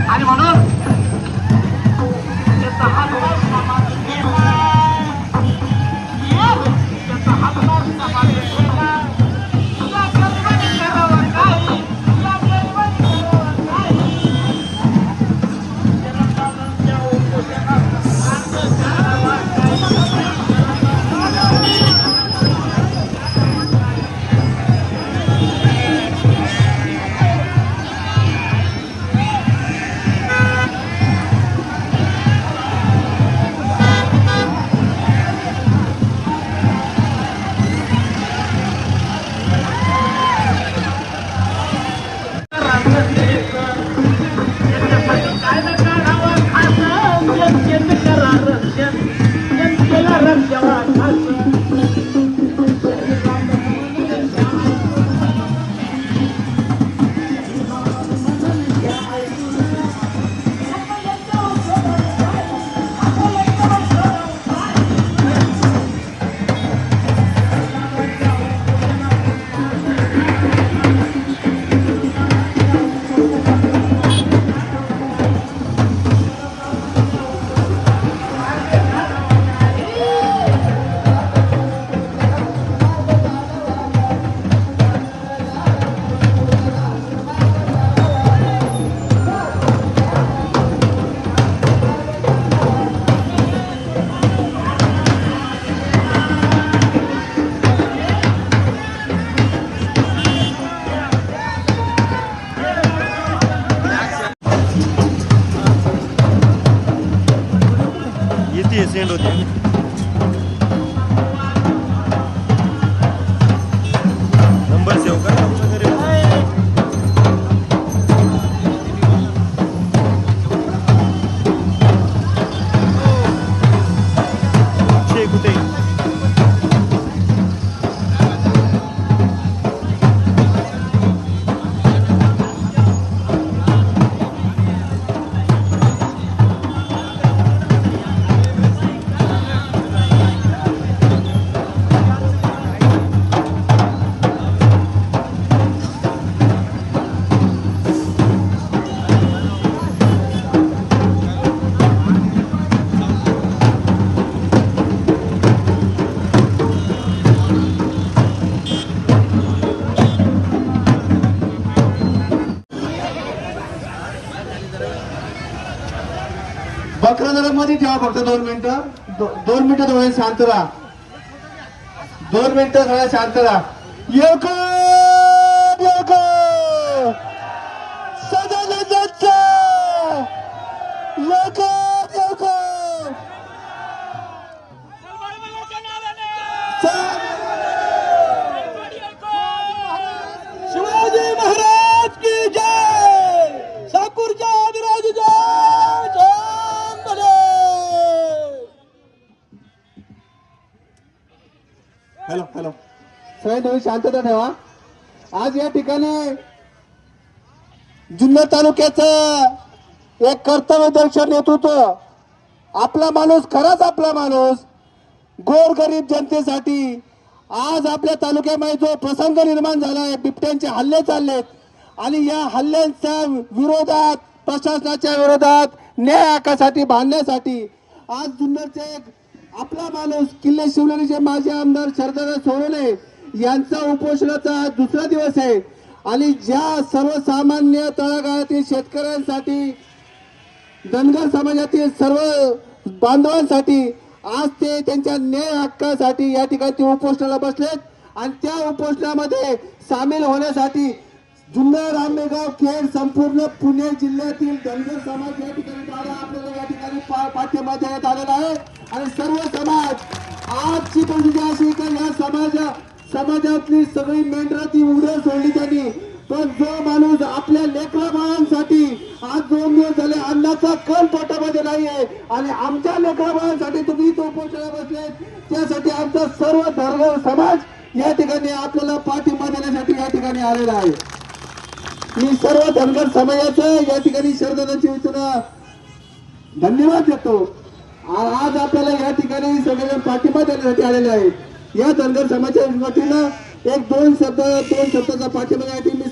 आणि म्हणून त्याचा हातभार समाज केला, त्याचा हातभार समाज केला. तुला कर्मणी करावं काही, तुला कर्मणी करावं काही. त्या उपोषणात अंग करावं काही. सेंड होते नंबर सेव कर तुमच्या घरी कुठे बकरा मध्ये ठेवा फक्त 2 मिनिटं 2 मिनिटं थोडे शांत राहा 2 मिनिटं थोडा शांत राहा योको योको सदानंदाचा योको योको शिवाजी महाराज की जय ठाकूरच्या विराज जय हॅलो हॅलो सगळे तुम्ही शांतता ठेवा. आज या ठिकाणी जुन्नर तालुक्याचं एक कर्तव्यदक्ष नेतृत्व आपला माणूस खराच आपला माणूस गोरगरीब जनतेसाठी आज आपल्या तालुक्यामध्ये जो प्रसंग निर्माण झालाय बिबट्यांचे हल्ले चाललेत आणि या हल्ल्यांच्या विरोधात प्रशासनाच्या विरोधात न्याय हक्कासाठी भांडण्यासाठी आज जुन्नरचे एक आपला माणूस किल्ले शिवनेरीचे माजी आमदार शरददादा सोनवणे यांचा उपोषणाचा आज दुसरा दिवस आहे आणि ज्या सर्वसामान्य तळागाळातील शेतकऱ्यांसाठी धनगर समाजातील सर्व बांधवांसाठी आज ते त्यांच्या न्याय हक्कासाठी या ठिकाणी ते उपोषणाला बसलेत आणि त्या उपोषणामध्ये सामील होण्यासाठी जुन्नर आंबेगाव खेड संपूर्ण पुणे जिल्ह्यातील धनगर समाज या ठिकाणी आपल्याला या ठिकाणी पाठिंबा देण्यात आलेला आहे आणि सर्व समाज आजची परिस्थिती अशी की या समाजातली सगळी मेंढरा ती उघड्यावर सोडली त्यांनी पण जो माणूस आपल्या लेकरा बाळांसाठी आज 2 दिवस झाले अन्नाचा कण पोटामध्ये नाहीये आणि आमच्या लेकरा बाळांसाठी तुम्ही इथं उपोषणाला बसले त्यासाठी आमचा सर्व धनगर समाज या ठिकाणी आपल्याला पाठिंबा देण्यासाठी या ठिकाणी आलेला आहे. मी सर्व धनगर समाजाचं या ठिकाणी शरददादांच्या वतीनं धन्यवाद देतो. आज आपल्याला या ठिकाणी सगळेजण पाठिंबा देण्यासाठी आलेले आहेत. या धनगर समाजाच्या वतीनं 2 शब्दाचा पाठिंबा या ठिकाणी